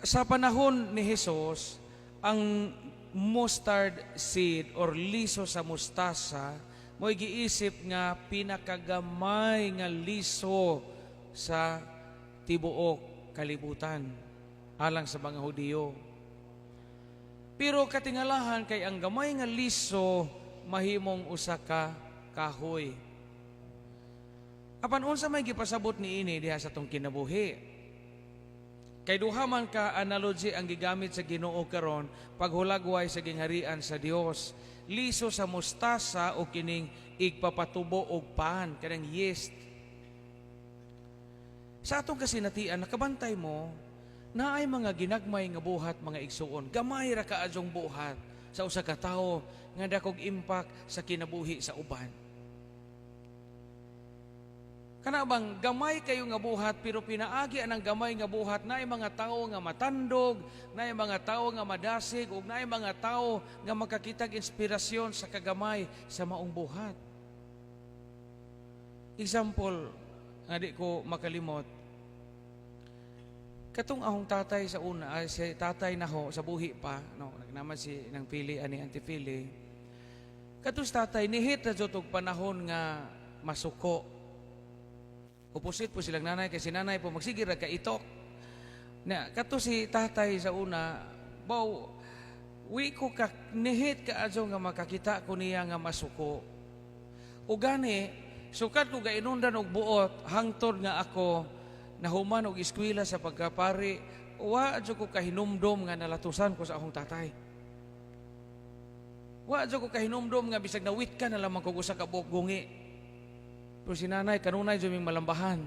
Sa panahon ni Jesus, ang mustard seed or liso sa mustasa mo giisip nga pinakagamay nga liso sa tibuok kalibutan alang sa mga Hudiyo. Pero katingalahan kay ang gamay nga liso mahimong usa ka kahoy. Apan unsa may gipasabot niini diha sa tong kinabuhi? Kay duha man ka analogy ang gigamit sa Ginoo karon paghulagway sa gingharian sa Dios. Liso sa mustasa o kining igpapatubo og pan, kanang yeast. Sa atong kasinatian, nakabantay mo na ay mga ginagmay nga buhat mga igsuon. Gamay ra kaadjong buhat sa usa ka tawo nga dakog impact sa kinabuhi sa uban. Kana bang gamay kayo nga buhat pero pinaagi anang gamay nga buhat na ay mga tao nga matandog, na ay mga tao nga madasig, ug na ay mga tao nga makakitag inspirasyon sa kagamay sa maong buhat. Example, nga di ko makalimot. Katong ahong tatay sa una, si tatay naho sa buhi pa, no, nagnaman si nang pili ani Auntie Pili. Katong tatay nihit na jud panahon nga masuko. Upusit po silang nanay, kasi nanay po magsigir ka itok. Na, kato si tatay sa una, baw, wi ko nihit ka adyo nga makakita ko niya nga masuko. O gani, sukat ko gainundan og buot, hangtod nga ako, nahuman og eskwela sa pagkapari, wa adyo ko kahinumdom nga nalatusan ko sa akong tatay. Wa adyo ko kahinumdom nga bisag nawit ka na lamang kog usa ka buok gungi. Pero si nanay, kanunay dyan malambahan.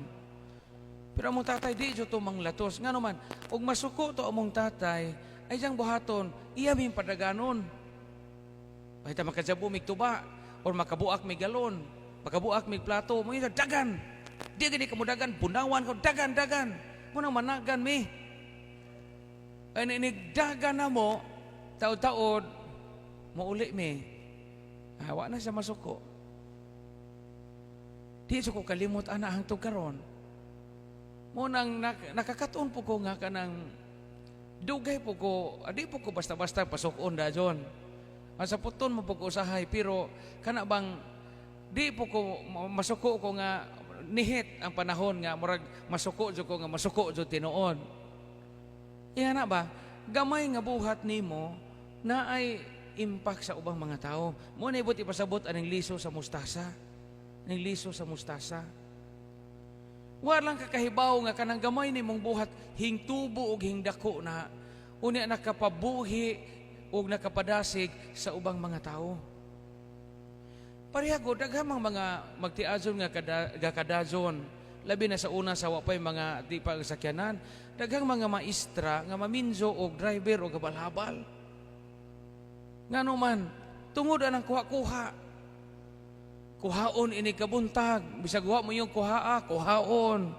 Pero among tatay, di dyan ito manglatos. Nga naman, kung masuko to among tatay, ay diyang buhaton, iya ming padaganon. Mahita makajabu mig tuba, or makabuak mig galon, makabuak mig plato, mo yung dagan. Di gani ka mo dagan, punawan ko, dagan. Munang managan mi. Ay ninigdagan na mo, taod-taod, mauli mi. Hawa na siya masuko. Di ko kalimot ana hangtod karon. Mo nang nakakatuon po ko nga kanang dugay po ko, adi po ko basta-basta pasukon da jon. Asa puton mo po ko usahay pero kana bang di po ko masuko ko nga nihit ang panahon nga murag masuko jud ko nga masuko jud tinuod. Iya na ba? Gamay nga buhat nimo na ay impact sa ubang mga tao. Mo na ibot ipasabot aning liso sa mustasa. Ng liso sa mustasa. Walang kakahibaw nga kanang gamay ni mong buhat hingtubo og hingdako na unya nakapabuhi og nakapadasig sa ubang mga tao. Parehago daghang mga magtiazon nga kadazon labi na sa una sa wapay mga di pagsakyanan, daghang mga maestra nga maminjo og driver og habal-habal. Ngano man tungod anang kuha-kuha. Kuhaon ini kabuntag, bisag wa mo yung kuhaon.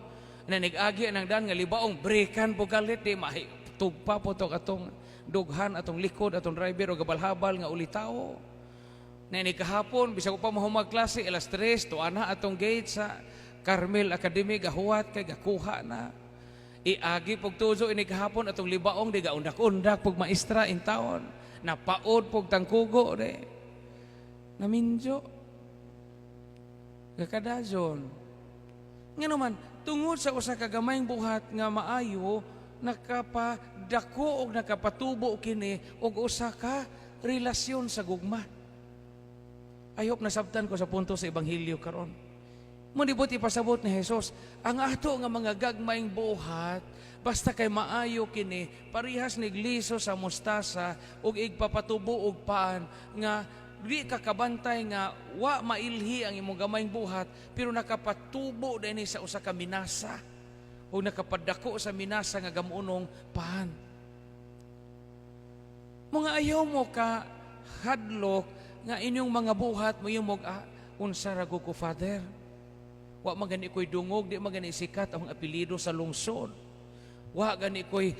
Nanigagi ang dan nga libaong breakan po galit di mahi tugpa po to atong dughan atong likod atong driver o gabal-habal nga ulitaw. Nani kahapon bisag pa mo magklase alas 3 to ana atong gate sa Carmel Academy gahuwat kay gakuha na. Iagi pog tuzo ini kahapon atong libaong di gaundak-undak pog maestra in taon. Napaod pog tangkugo de. Naminjo kakadazon. Nga naman, tungod sa usa ka gamayng buhat nga maayo, nakapadako o nakapatubo kini og usa ka relasyon sa gugma. I hope nasabtan ko sa punto sa Ebanghelyo karon. Munibot ipasabot ni Jesus, ang ato nga mga gagmayng buhat, basta kay maayo kini, parihas nigliso sa mustasa ug igpapatubo og paan nga di kakabantay nga wa mailhi ang imong gamayng buhat pero nakapatubo dinhi sa usa ka minasa o nakapadako sa minasa nga gamunong paan. Mga ayaw mo ka hadlok nga inyong mga buhat mo yung unsa ra ko Father. Wa magani koy dungog, di magani sikat ang apelyido sa lungsod. Wa gani koy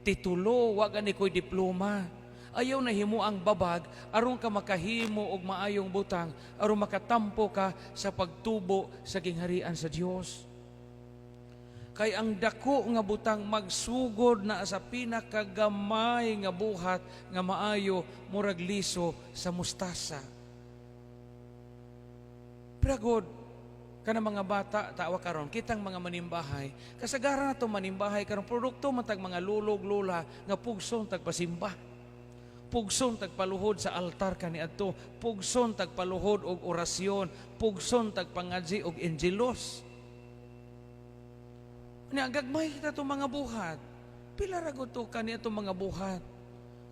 titulo, wa gani koy diploma. Ayaw na himo ang babag aron ka makahimo og maayong butang aron makatampo ka sa pagtubo sa gingharian sa Dios. Kay ang dako nga butang magsugod na sa pinakagamay nga buhat nga maayo murag liso sa mustasa. Pragod kana mga bata tawa karon kitang mga manimbahay, kasagaran nato manimbahay karon produkto matag mga lulog lula nga pugson tagpasimba. Pugson tagpaluhod sa altar kaniadto, pugson tagpaluhod og orasyon, pugson tagpangadji og enjelos. Nya gagmay kita itong mga buhat. Pila ragot to kani itong mga buhat.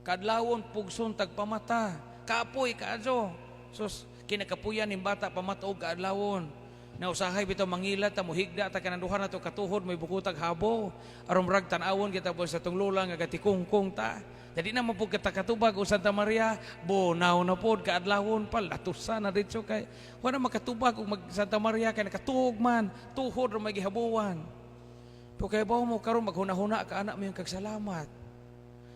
Kadlawon pugson tagpamata. Kaapoy kaadyo. Sus kinakapuyan ning bata pamatuog kaadlawon. Nausahay bitaw mangilat ta mohigda ta kananduhan nato katuhod may bukutag habo. Aron rag tan-awon kita po sa tong lula nga gatikungkong ta. Jadi na mapug katubag o Santa Maria, bonaw na pod kaadlawon pa latusan na dito kay wala makatubag og mag Santa Maria kay nakatuog man tuhod ra may gihabuan. Kaya ba mo karon maghuna-huna ka anak mo yung kagsalamat.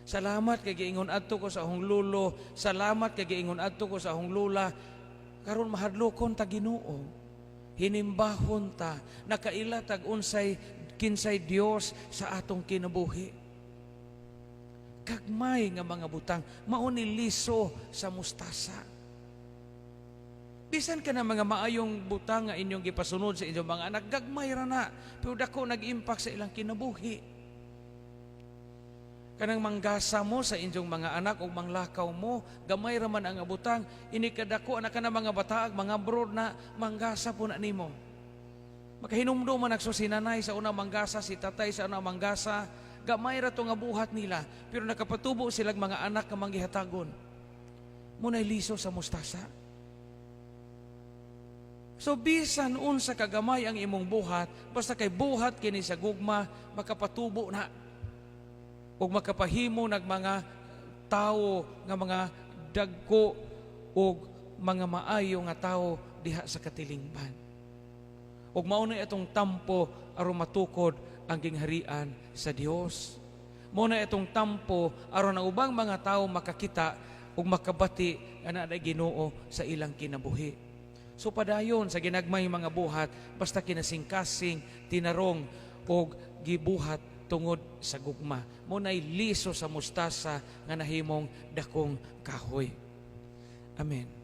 Salamat kay giingon adto ko sa ahong lulo, salamat kay giingon adto ko sa ahong lula. Karon mahadlokon ta Ginoo. Hinimbahon ta, nakaila tag unsay kinsay Dios sa atong kinabuhi. Kagmay nga mga butang mao ni liso sa mustasa. Bisan ka na mga maayong butang nga inyong gipasunod sa inyong mga anak, gagmay ra na, pero dako nag-impact sa ilang kinabuhi. Kanang manggasa mo sa inyong mga anak o manglakaw mo, gamay ra man ang butang, inikadako anak ka na mga bataag, mga brood na manggasa po na nimo. Makahinumdo man nagso si nanay sa unang manggasa, si tatay sa unang manggasa, gamay ra to nga buhat nila, pero nakapatubo silang mga anak nga manggihatagon. Muna'y liso sa mustasa. So bisan unsa kagamay ang imong buhat, basta kay buhat kini sa gugma, makapatubo na ug makapahimo nag mga tao nga mga dagko ug mga maayo nga tao diha sa katilingban. Ug mao na itong tampo aron matukod ang gingharian sa Dios. Mao na itong tampo aron ang ubang mga tao makakita ug makabati ana na Ginoo sa ilang kinabuhi. So padayon sa ginagmay mga buhat, basta kinasingkasing, tinarong, o gibuhat tungod sa gugma. Muna'y liso sa mustasa nga nahimong dakong kahoy. Amen.